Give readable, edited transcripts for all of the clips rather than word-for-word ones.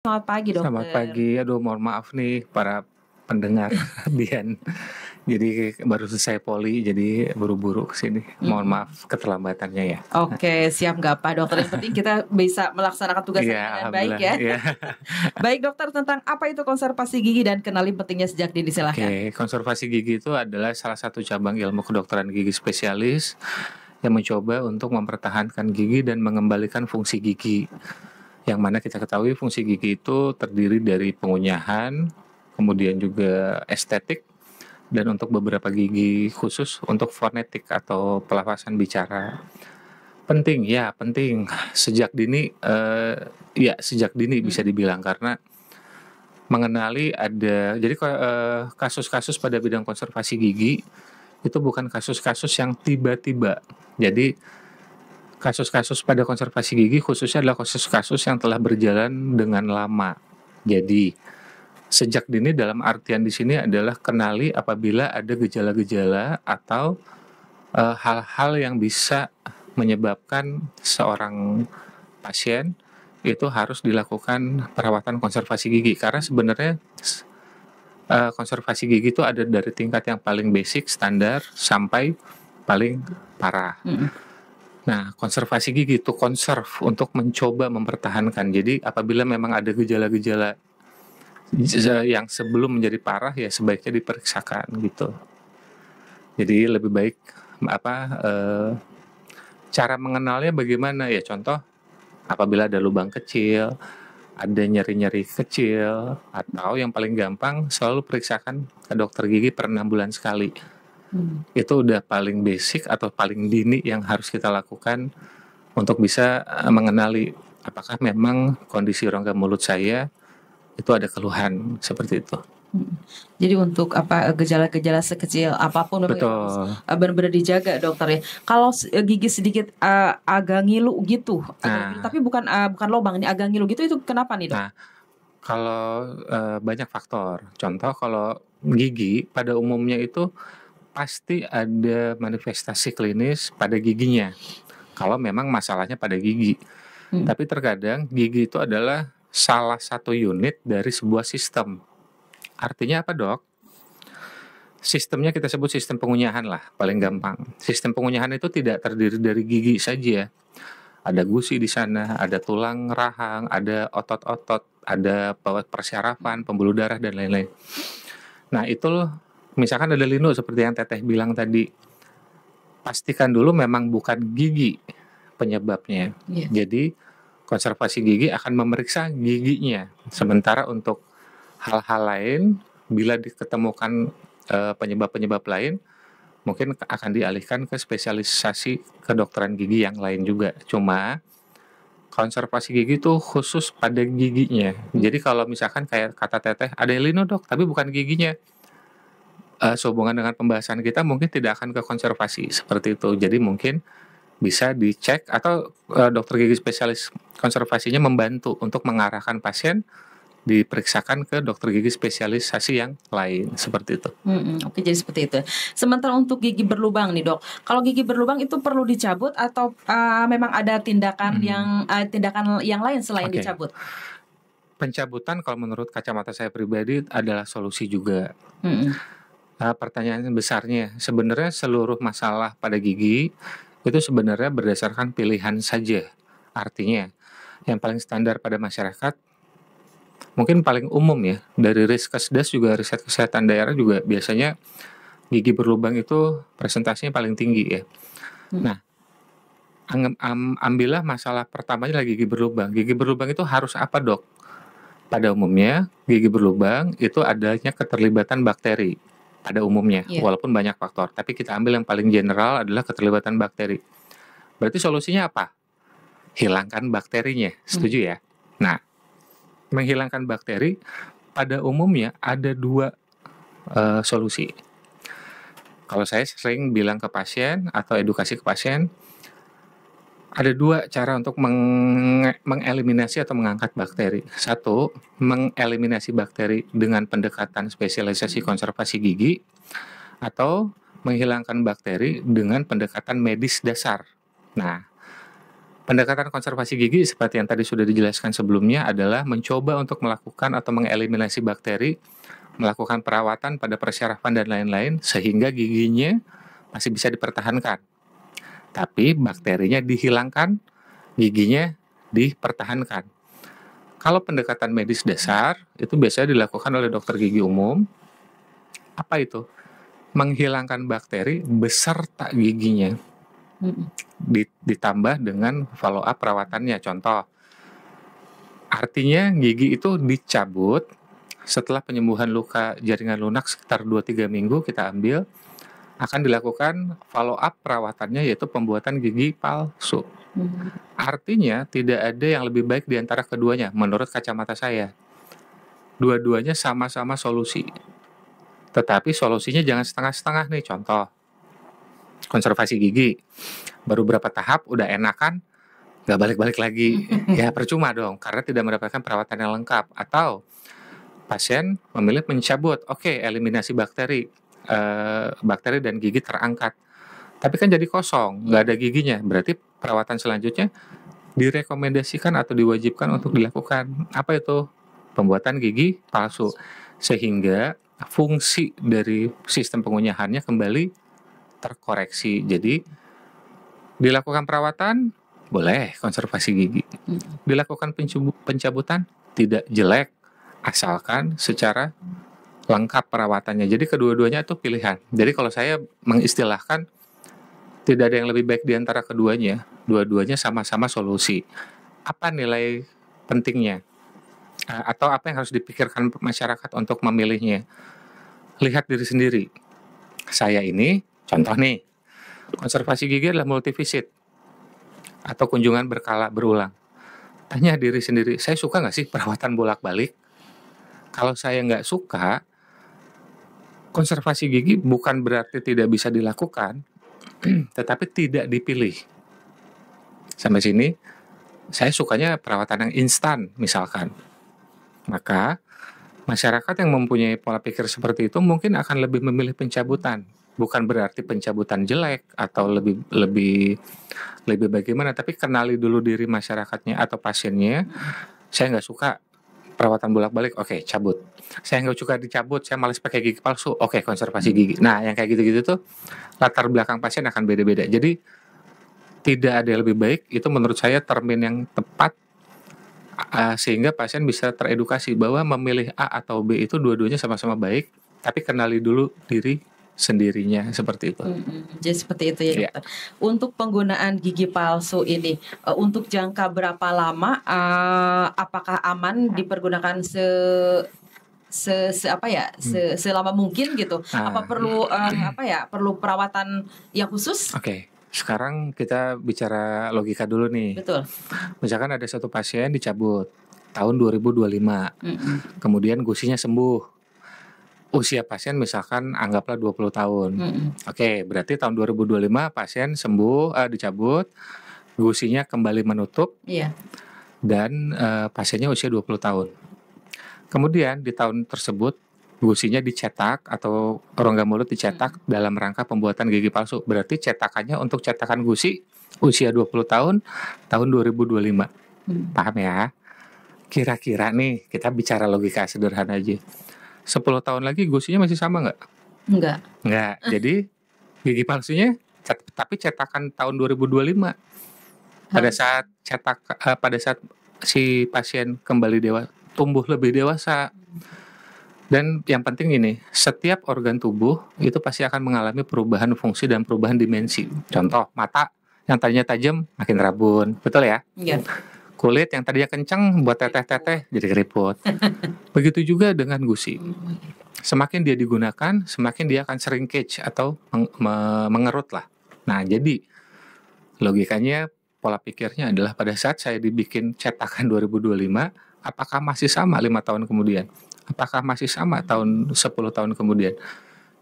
Selamat pagi, Selamat dokter. pagi. Aduh, mohon maaf nih para pendengar Dian. Jadi baru selesai poli, jadi buru-buru ke sini. Mohon Mhm. maaf keterlambatannya ya. Oke, siap nggak apa, dokter, yang penting kita bisa melaksanakan tugas Iya, ini dengan baik alhamdulillah. ya. Iya. Baik, dokter, tentang apa itu konservasi gigi dan kenali pentingnya sejak dini, silahkan. Oke, konservasi gigi itu adalah salah satu cabang ilmu kedokteran gigi spesialis yang mencoba untuk mempertahankan gigi dan mengembalikan fungsi gigi. Yang mana kita ketahui fungsi gigi itu terdiri dari pengunyahan, kemudian juga estetik, dan untuk beberapa gigi khusus untuk fonetik atau pelafasan bicara. Penting, ya penting. Sejak dini, sejak dini bisa dibilang karena mengenali jadi kasus-kasus pada bidang konservasi gigi itu bukan kasus-kasus yang tiba-tiba. Jadi kasus-kasus pada konservasi gigi khususnya adalah kasus-kasus yang telah berjalan dengan lama. Jadi sejak dini dalam artian di sini adalah kenali apabila ada gejala-gejala atau hal-hal yang bisa menyebabkan seorang pasien itu harus dilakukan perawatan konservasi gigi karena sebenarnya konservasi gigi itu ada dari tingkat yang paling basic standar sampai paling parah. Nah, konservasi gigi itu konserv untuk mencoba mempertahankan. Jadi apabila memang ada gejala-gejala yang sebelum menjadi parah ya sebaiknya diperiksakan gitu. Jadi lebih baik cara mengenalnya bagaimana ya, contoh apabila ada lubang kecil, ada nyeri-nyeri kecil, atau yang paling gampang selalu periksakan ke dokter gigi per 6 bulan sekali. Itu udah paling basic atau paling dini yang harus kita lakukan untuk bisa mengenali apakah memang kondisi rongga mulut saya itu ada keluhan seperti itu. Jadi untuk gejala-gejala sekecil apapun memang harus Betul. benar-benar dijaga, dokter ya. Kalau gigi sedikit agak ngilu gitu, tapi bukan lubang, ini agak ngilu gitu, itu kenapa nih, dok? Nah, kalau banyak faktor. Contoh kalau gigi pada umumnya itu pasti ada manifestasi klinis pada giginya. Kalau memang masalahnya pada gigi. Tapi terkadang gigi itu adalah salah satu unit dari sebuah sistem. Artinya apa, dok? Sistemnya kita sebut sistem pengunyahan lah, paling gampang. Sistem pengunyahan itu tidak terdiri dari gigi saja. Ada gusi di sana, ada tulang rahang, ada otot-otot, ada persyarafan, pembuluh darah, dan lain-lain. Nah, itu loh, misalkan ada linu seperti yang Teteh bilang tadi, pastikan dulu memang bukan gigi penyebabnya. Jadi, konservasi gigi akan memeriksa giginya. Sementara untuk hal-hal lain, bila diketemukan penyebab-penyebab lain, mungkin akan dialihkan ke spesialisasi kedokteran gigi yang lain juga. Cuma konservasi gigi itu khusus pada giginya. Jadi kalau misalkan kayak kata Teteh, ada linu dok, tapi bukan giginya. Sehubungan dengan pembahasan kita mungkin tidak akan ke konservasi seperti itu. Jadi mungkin bisa dicek atau dokter gigi spesialis konservasinya membantu untuk mengarahkan pasien diperiksakan ke dokter gigi spesialisasi yang lain seperti itu. Oke, jadi seperti itu. Sementara untuk gigi berlubang nih, dok. Kalau gigi berlubang itu perlu dicabut atau memang ada tindakan yang lain selain dicabut? Pencabutan kalau menurut kacamata saya pribadi adalah solusi juga. Pertanyaan besarnya, sebenarnya seluruh masalah pada gigi itu sebenarnya berdasarkan pilihan saja. Artinya, yang paling standar pada masyarakat, mungkin paling umum ya, dari Riskesdas juga riset kesehatan daerah juga biasanya gigi berlubang itu presentasinya paling tinggi ya. Nah, ambillah masalah pertamanya lagi gigi berlubang. Gigi berlubang itu harus apa, dok? Pada umumnya, gigi berlubang itu adanya keterlibatan bakteri pada umumnya, walaupun banyak faktor. Tapi kita ambil yang paling general adalah keterlibatan bakteri. Berarti solusinya apa? Hilangkan bakterinya, setuju ya? Nah, menghilangkan bakteri pada umumnya ada 2 solusi. Kalau saya sering bilang ke pasien atau edukasi ke pasien, ada 2 cara untuk mengeliminasi atau mengangkat bakteri. 1, mengeliminasi bakteri dengan pendekatan spesialisasi konservasi gigi, atau menghilangkan bakteri dengan pendekatan medis dasar. Nah, Pendekatan konservasi gigi seperti yang tadi sudah dijelaskan sebelumnya adalah mencoba untuk melakukan atau mengeliminasi bakteri, melakukan perawatan pada persyarafan dan lain-lain sehingga giginya masih bisa dipertahankan. Tapi bakterinya dihilangkan, giginya dipertahankan. Kalau pendekatan medis dasar itu biasanya dilakukan oleh dokter gigi umum. Apa itu? Menghilangkan bakteri beserta giginya. Ditambah dengan follow up perawatannya. Contoh, artinya gigi itu dicabut setelah penyembuhan luka jaringan lunak sekitar 2-3 minggu kita ambil, akan dilakukan follow up perawatannya yaitu pembuatan gigi palsu. Artinya tidak ada yang lebih baik di antara keduanya menurut kacamata saya. Dua-duanya sama-sama solusi. Tetapi solusinya jangan setengah-setengah nih. Contoh, konservasi gigi baru berapa tahap udah enakan, nggak balik-balik lagi, ya percuma dong karena tidak mendapatkan perawatan yang lengkap. Atau pasien memilih mencabut, oke, eliminasi bakteri dan gigi terangkat, tapi kan jadi kosong, nggak ada giginya, berarti perawatan selanjutnya direkomendasikan atau diwajibkan untuk dilakukan apa itu? Pembuatan gigi palsu, sehingga fungsi dari sistem pengunyahannya kembali terkoreksi. Jadi dilakukan perawatan boleh konservasi gigi, dilakukan pencabutan tidak jelek asalkan secara lengkap perawatannya. Jadi kedua-duanya itu pilihan. Jadi kalau saya mengistilahkan tidak ada yang lebih baik di antara keduanya, dua-duanya sama-sama solusi. Apa nilai pentingnya? Atau apa yang harus dipikirkan masyarakat untuk memilihnya? Lihat diri sendiri. Saya ini contoh nih, konservasi gigi adalah multivisit atau kunjungan berkala berulang. Tanya diri sendiri, saya suka nggak sih perawatan bolak-balik? Kalau saya nggak suka, konservasi gigi bukan berarti tidak bisa dilakukan, tetapi tidak dipilih. Sampai sini, saya sukanya perawatan yang instan misalkan. Maka, masyarakat yang mempunyai pola pikir seperti itu mungkin akan lebih memilih pencabutan. Bukan berarti pencabutan jelek atau lebih bagaimana, tapi kenali dulu diri masyarakatnya atau pasiennya. Saya nggak suka perawatan bolak-balik, oke, cabut. Saya nggak suka dicabut, saya malas pakai gigi palsu, oke, konservasi gigi. Nah, yang kayak gitu-gitu tuh latar belakang pasien akan beda-beda. Jadi tidak ada yang lebih baik, itu menurut saya termin yang tepat sehingga pasien bisa teredukasi bahwa memilih A atau B itu dua-duanya sama-sama baik, tapi kenali dulu diri sendirinya seperti itu. Jadi seperti itu ya, dokter. Untuk penggunaan gigi palsu ini, untuk jangka berapa lama, apakah aman dipergunakan selama mungkin gitu? Apa perlu perlu perawatan yang khusus? Oke. Sekarang kita bicara logika dulu nih. Betul. Misalkan ada satu pasien dicabut tahun 2025, kemudian gusinya sembuh. Usia pasien misalkan anggaplah 20 tahun. Oke, berarti tahun 2025 pasien sembuh, dicabut, gusinya kembali menutup, dan pasiennya usia 20 tahun. Kemudian di tahun tersebut gusinya dicetak atau rongga mulut dicetak dalam rangka pembuatan gigi palsu. Berarti cetakannya untuk cetakan gusi usia 20 tahun, tahun 2025. Paham ya? Kira-kira nih, kita bicara logika sederhana aja. 10 tahun lagi gusinya masih sama nggak? Nggak. Jadi gigi palsunya tapi cetakan tahun 2025. Pada saat si pasien kembali tumbuh lebih dewasa. Dan yang penting ini, setiap organ tubuh itu pasti akan mengalami perubahan fungsi dan perubahan dimensi. Contoh, mata yang tadinya tajam makin rabun, betul ya? Iya. Kulit yang tadinya kencang buat teteh-teteh jadi keriput. Begitu juga dengan gusi. Semakin dia digunakan, semakin dia akan shrinkage atau mengerut lah. Nah, jadi logikanya, pola pikirnya adalah pada saat saya dibikin cetakan 2025, apakah masih sama 5 tahun kemudian? Apakah masih sama tahun 10 tahun kemudian?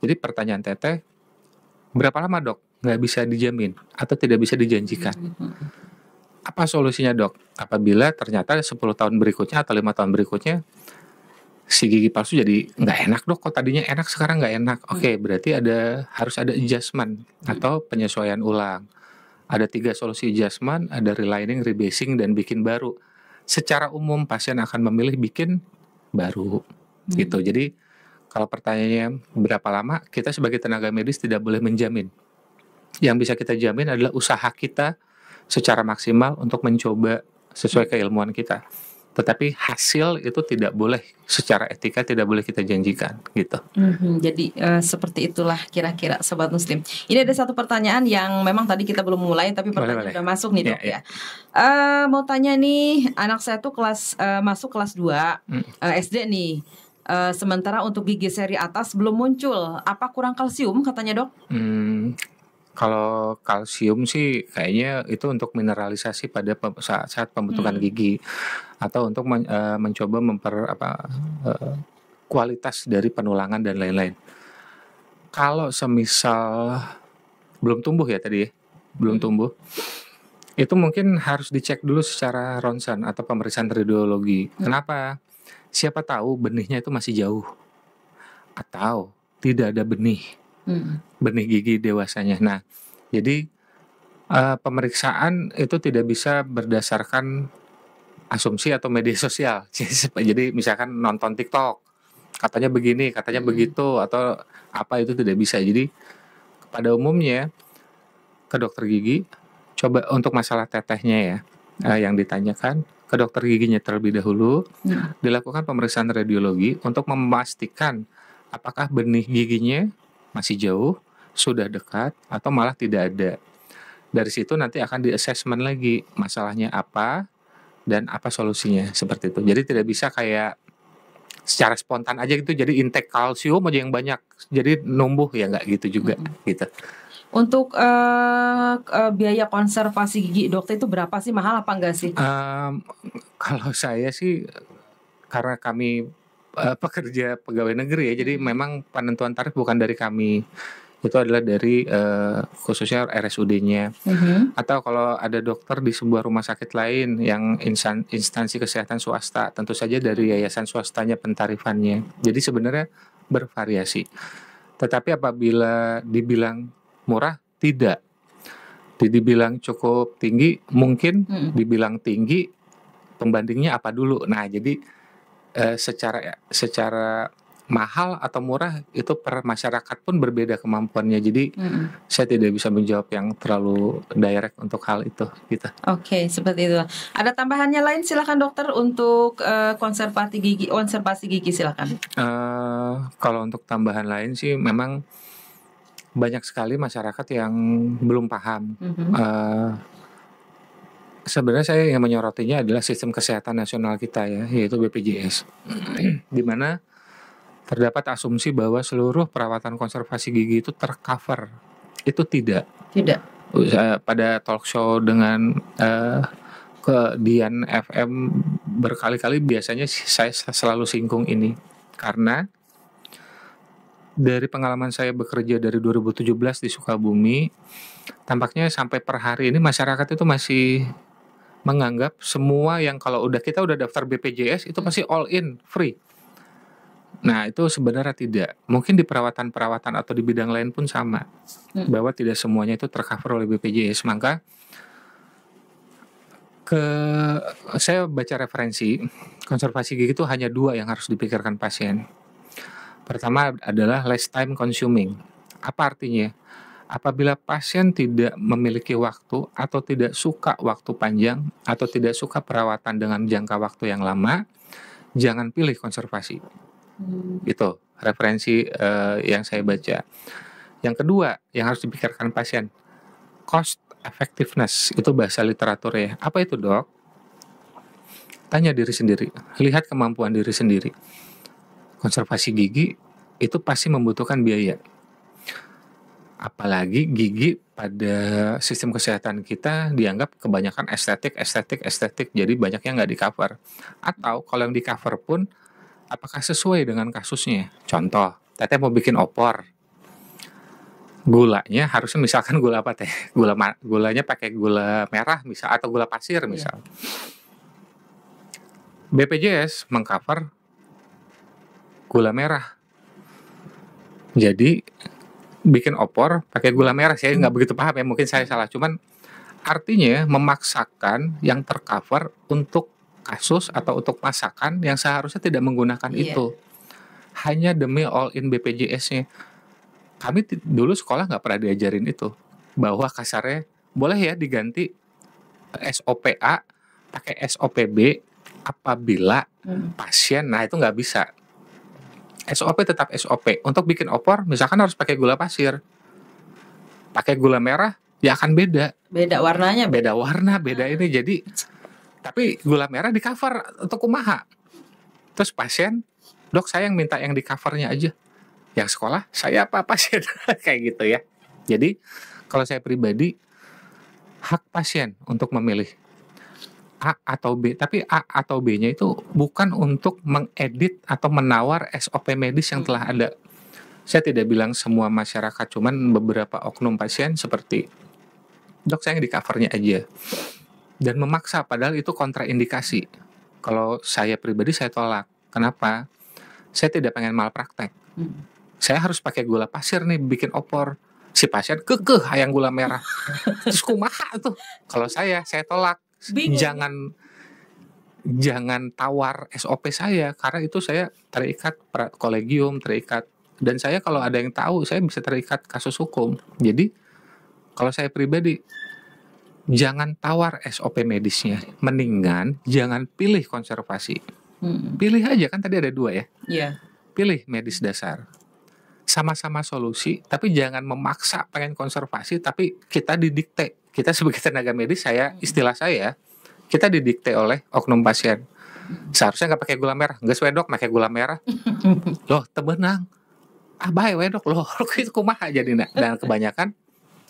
Jadi pertanyaan teteh, berapa lama dok? Nggak bisa dijamin atau tidak bisa dijanjikan. Apa solusinya dok? Apabila ternyata 10 tahun berikutnya atau 5 tahun berikutnya si gigi palsu jadi nggak enak dok, kok tadinya enak sekarang nggak enak. Oke, berarti harus ada adjustment atau penyesuaian ulang. Ada 3 solusi adjustment, ada relining, rebasing, dan bikin baru. Secara umum pasien akan memilih bikin baru, gitu. Jadi kalau pertanyaannya berapa lama, kita sebagai tenaga medis tidak boleh menjamin. Yang bisa kita jamin adalah usaha kita secara maksimal untuk mencoba sesuai keilmuan kita. Tetapi hasil itu tidak boleh, secara etika tidak boleh kita janjikan, gitu. Jadi seperti itulah kira-kira Sobat Muslim. Ini ada satu pertanyaan yang memang tadi kita belum mulai, tapi pertanyaan udah masuk nih Dok ya. Mau tanya nih, anak saya tuh masuk kelas 2 SD nih. Sementara untuk gigi seri atas belum muncul. Apa kurang kalsium katanya Dok? Kalau kalsium sih kayaknya itu untuk mineralisasi pada saat pembentukan gigi, atau untuk mencoba kualitas dari penulangan dan lain-lain. Kalau semisal belum tumbuh ya tadi ya, belum tumbuh, itu mungkin harus dicek dulu secara ronsen atau pemeriksaan radiologi. Kenapa? Siapa tahu benihnya itu masih jauh, atau tidak ada benih gigi dewasanya. Nah, jadi pemeriksaan itu tidak bisa berdasarkan asumsi atau media sosial. Jadi misalkan nonton TikTok, katanya begini, katanya begitu, atau apa, itu tidak bisa. Jadi pada umumnya ke dokter gigi, coba untuk masalah tetehnya ya, yang ditanyakan, ke dokter giginya terlebih dahulu, dilakukan pemeriksaan radiologi untuk memastikan apakah benih giginya masih jauh, sudah dekat, atau malah tidak ada. Dari situ nanti akan di-assessment lagi masalahnya apa dan apa solusinya, seperti itu. Jadi tidak bisa kayak secara spontan aja gitu, jadi intake kalsium aja yang banyak, jadi numbuh ya, nggak gitu juga gitu. Untuk biaya konservasi gigi dokter itu berapa sih, mahal apa enggak sih? Kalau saya sih, karena kami pekerja pegawai negeri ya, jadi memang penentuan tarif bukan dari kami, itu adalah dari khususnya RSUD-nya. Atau kalau ada dokter di sebuah rumah sakit lain yang instansi kesehatan swasta, tentu saja dari yayasan swastanya pentarifannya. Jadi sebenarnya bervariasi. Tetapi apabila dibilang murah, tidak. Dibilang cukup tinggi, mungkin. Dibilang tinggi, pembandingnya apa dulu. Nah, jadi secara mahal atau murah itu per masyarakat pun berbeda kemampuannya. Jadi saya tidak bisa menjawab yang terlalu direct untuk hal itu gitu. Oke, seperti itu. Ada tambahannya lain silakan dokter untuk konservasi gigi silakan. Kalau untuk tambahan lain sih memang banyak sekali masyarakat yang belum paham. Sebenarnya saya yang menyorotinya adalah sistem kesehatan nasional kita ya, yaitu BPJS. Di mana terdapat asumsi bahwa seluruh perawatan konservasi gigi itu tercover. Itu tidak. Tidak. Pada talk show dengan ke Dian FM berkali-kali biasanya saya selalu singgung ini. Karena dari pengalaman saya bekerja dari 2017 di Sukabumi, tampaknya sampai per hari ini masyarakat itu masih menganggap semua yang kalau kita udah daftar BPJS itu pasti all in, free. Nah, itu sebenarnya tidak. Mungkin di perawatan-perawatan atau di bidang lain pun sama. Bahwa tidak semuanya itu tercover oleh BPJS. Maka saya baca referensi, konservasi gigi itu hanya 2 yang harus dipikirkan pasien. Pertama adalah less time consuming. Apa artinya? Apabila pasien tidak memiliki waktu atau tidak suka waktu panjang atau tidak suka perawatan dengan jangka waktu yang lama, jangan pilih konservasi. Itu referensi yang saya baca. Yang kedua yang harus dipikirkan pasien, cost effectiveness, itu bahasa literatur ya. Apa itu dok? Tanya diri sendiri, lihat kemampuan diri sendiri. Konservasi gigi itu pasti membutuhkan biaya. Apalagi gigi pada sistem kesehatan kita dianggap kebanyakan estetik, jadi banyak yang nggak di cover. Atau kalau yang di cover pun apakah sesuai dengan kasusnya? Contoh, teteh mau bikin opor, gulanya harusnya misalkan gula apa teh? Gulanya pakai gula merah misal, atau gula pasir misal. BPJS mengcover gula merah. Jadi bikin opor pakai gula merah, saya nggak begitu paham ya, mungkin saya salah. Cuman artinya memaksakan yang tercover untuk kasus atau untuk masakan yang seharusnya tidak menggunakan itu. Hanya demi all in BPJS-nya. Kami dulu sekolah nggak pernah diajarin itu. Bahwa kasarnya boleh ya diganti SOP A pakai SOP B apabila pasien, nah itu nggak bisa. SOP tetap SOP. Untuk bikin opor misalkan harus pakai gula pasir. Pakai gula merah ya akan beda. Beda warnanya. Beda warna, beda ini. Jadi tapi gula merah di cover untuk kumaha. Terus pasien, dok saya yang minta yang di covernya aja. Yang sekolah saya apa pasien kayak gitu ya. Jadi kalau saya pribadi hak pasien untuk memilih A atau B, tapi A atau B-nya itu bukan untuk mengedit atau menawar SOP medis yang telah ada. Saya tidak bilang semua masyarakat, cuman beberapa oknum pasien seperti dok saya yang di covernya aja. Dan memaksa, padahal itu kontraindikasi. Kalau saya pribadi saya tolak. Kenapa? Saya tidak pengen malpraktek. Saya harus pakai gula pasir nih bikin opor. Si pasien kekeh hayang gula merah. Terus kumaha tuh? Kalau saya tolak. Bingung. Jangan tawar SOP saya, karena itu saya terikat kolegium, terikat, dan saya kalau ada yang tahu saya bisa terikat kasus hukum. Jadi kalau saya pribadi jangan tawar SOP medisnya, mendingan jangan pilih konservasi. Pilih aja, kan tadi ada 2 ya. Iya. Pilih medis dasar. Sama-sama solusi, tapi jangan memaksa pengen konservasi, tapi kita didikte. Kita sebagai tenaga medis, istilah saya, kita didikte oleh oknum pasien. Seharusnya nggak pakai gula merah, nggak sesuai dok, pakai gula merah. Loh, tebenang. Bae we dok, loh, itu kumaha jadinya. Dan kebanyakan,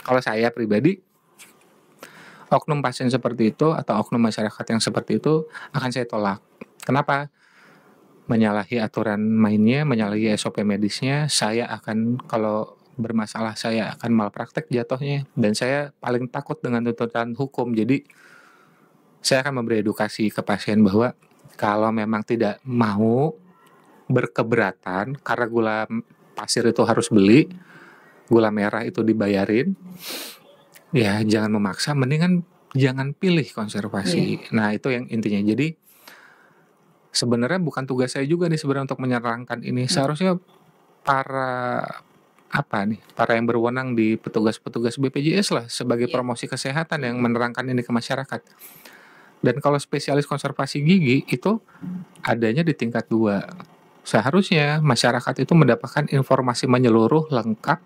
kalau saya pribadi, oknum pasien seperti itu atau oknum masyarakat yang seperti itu akan saya tolak. Kenapa? Menyalahi aturan mainnya, menyalahi SOP medisnya, saya akan, kalau bermasalah saya akan malpraktek jatuhnya, dan saya paling takut dengan tuntutan hukum. Jadi saya akan memberi edukasi ke pasien bahwa kalau memang tidak mau berkeberatan karena gula pasir itu harus beli, gula merah itu dibayarin, ya jangan memaksa, mendingan jangan pilih konservasi. Nah itu yang intinya. Jadi sebenarnya bukan tugas saya juga nih sebenarnya untuk menyerangkan ini. Seharusnya para yang berwenang di petugas-petugas BPJS lah sebagai promosi kesehatan yang menerangkan ini ke masyarakat. Dan kalau spesialis konservasi gigi itu adanya di tingkat 2. Seharusnya masyarakat itu mendapatkan informasi menyeluruh, lengkap,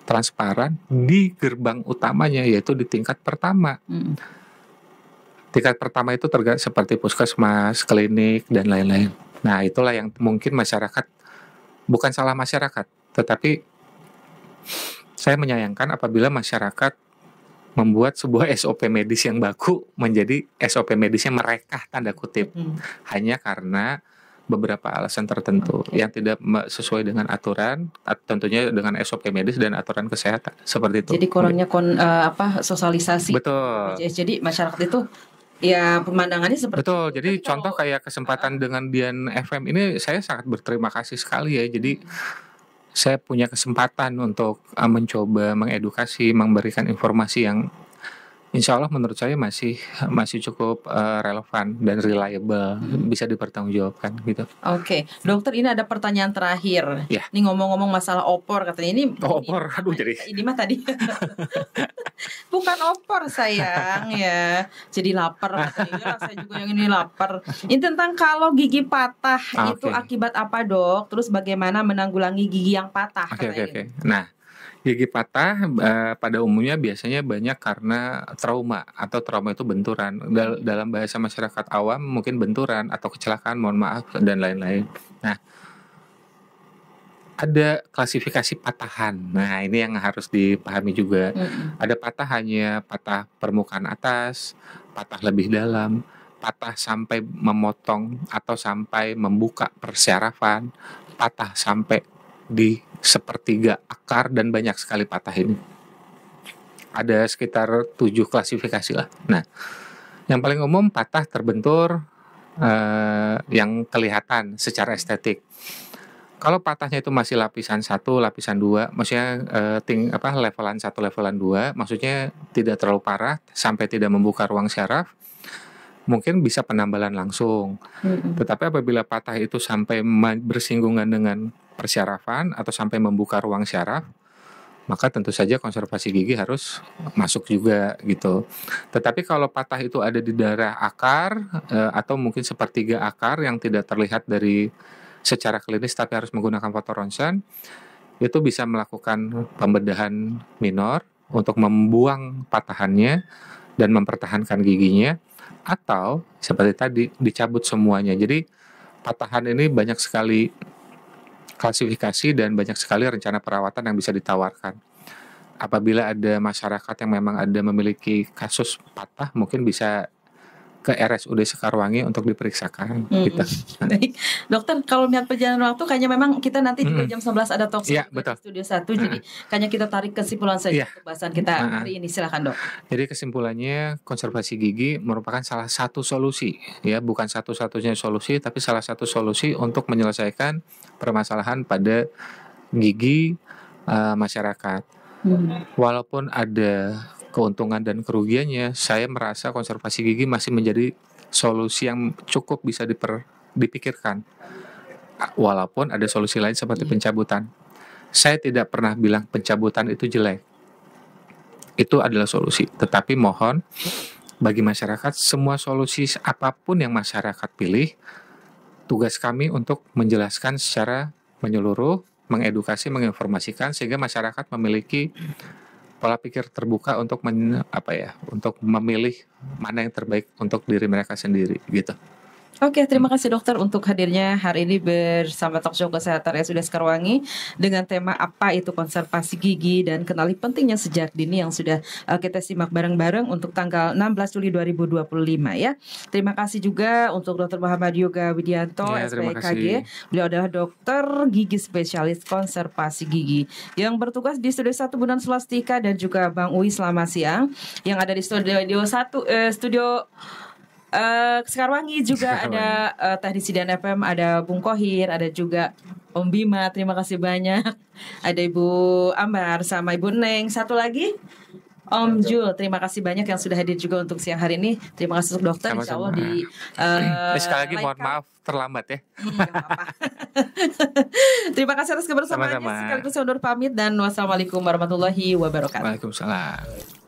transparan di gerbang utamanya, yaitu di tingkat pertama. Tingkat pertama itu seperti puskesmas, klinik, dan lain-lain. Nah itulah yang mungkin masyarakat, bukan salah masyarakat, tetapi saya menyayangkan apabila masyarakat membuat sebuah SOP medis yang baku menjadi SOP medisnya mereka, tanda kutip, hanya karena beberapa alasan tertentu yang tidak sesuai dengan aturan, tentunya dengan SOP medis dan aturan kesehatan, seperti itu. Jadi kurangnya sosialisasi. Betul. Jadi masyarakat itu ya pemandangannya seperti betul. Itu. Jadi contoh kayak kesempatan dengan Dian FM ini saya sangat berterima kasih sekali ya. Jadi saya punya kesempatan untuk mencoba mengedukasi, memberikan informasi yang insya Allah menurut saya masih cukup relevan dan reliable, bisa dipertanggungjawabkan gitu. Oke, dokter, ini ada pertanyaan terakhir. Ya. Ini ngomong-ngomong masalah opor katanya ini. Opor, aduh jadi. Ini mah tadi. Bukan opor sayang ya. Jadi lapar katanya. Saya juga yang ini lapar. Ini tentang kalau gigi patah itu akibat apa dok? Terus bagaimana menanggulangi gigi yang patah? Oke. Nah. Gigi patah pada umumnya biasanya banyak karena trauma, atau trauma itu benturan. Dalam bahasa masyarakat awam mungkin benturan atau kecelakaan, mohon maaf, dan lain-lain. Nah, ada klasifikasi patahan. Nah, ini yang harus dipahami juga. Ada patah hanya patah permukaan atas, patah lebih dalam, patah sampai memotong atau sampai membuka persyarafan, patah sampai di sepertiga akar, dan banyak sekali patah ini. Ada sekitar 7 klasifikasi lah. Nah, yang paling umum patah terbentur yang kelihatan secara estetik. Kalau patahnya itu masih lapisan 1, lapisan 2, maksudnya levelan 1, levelan 2, maksudnya tidak terlalu parah sampai tidak membuka ruang syaraf, mungkin bisa penambalan langsung. Tetapi apabila patah itu sampai bersinggungan dengan persyarafan atau sampai membuka ruang syaraf, maka tentu saja konservasi gigi harus masuk juga gitu. Tetapi kalau patah itu ada di daerah akar atau mungkin sepertiga akar yang tidak terlihat dari secara klinis tapi harus menggunakan foto ronsen, itu bisa melakukan pembedahan minor untuk membuang patahannya dan mempertahankan giginya, atau seperti tadi dicabut semuanya. Jadi patahan ini banyak sekali klasifikasi dan banyak sekali rencana perawatan yang bisa ditawarkan. Apabila ada masyarakat yang memang memiliki kasus patah, mungkin bisa ke RSUD Sekarwangi untuk diperiksakan gitu. Baik, dokter, kalau melihat perjalanan waktu kayaknya memang kita nanti juga jam 11 ada talk show di Studio 1, jadi kayaknya kita tarik kesimpulan saja pembahasan kita hari ini. Silakan, Dok. Jadi kesimpulannya, konservasi gigi merupakan salah satu solusi, ya, bukan satu-satunya solusi, tapi salah satu solusi untuk menyelesaikan permasalahan pada gigi masyarakat. Walaupun ada keuntungan dan kerugiannya, saya merasa konservasi gigi masih menjadi solusi yang cukup bisa dipikirkan. Walaupun ada solusi lain seperti pencabutan. Saya tidak pernah bilang pencabutan itu jelek. Itu adalah solusi. Tetapi mohon bagi masyarakat, semua solusi apapun yang masyarakat pilih, tugas kami untuk menjelaskan secara menyeluruh, mengedukasi, menginformasikan sehingga masyarakat memiliki pola pikir terbuka untuk untuk memilih mana yang terbaik untuk diri mereka sendiri gitu. Oke, terima kasih dokter untuk hadirnya hari ini bersama Talk Show Kesehatan RSUD Sekarwangi dengan tema apa itu konservasi gigi dan kenali pentingnya sejak dini yang sudah kita simak bareng-bareng untuk tanggal 16 Juli 2025 ya. Terima kasih juga untuk Dr. Muhammad Yoga Widianto, SPKG. Beliau adalah dokter gigi spesialis konservasi gigi yang bertugas di Studio 1 Bundaran Sulastika, dan juga Bang Uwi selamat siang yang ada di Studio 1 Sekarwangi juga ada teknisi dan FM, ada Bung Kohir, ada juga Om Bima, terima kasih banyak. Ada Ibu Ambar sama Ibu Neng, satu lagi Om Jul, terima kasih banyak yang sudah hadir juga untuk siang hari ini. Terima kasih untuk dokter, insya Allah di sekali lagi mohon maaf terlambat ya. Terima kasih atas kebersamaannya. Sekaligus saya undur pamit dan wassalamualaikum warahmatullahi wabarakatuh. Waalaikumsalam.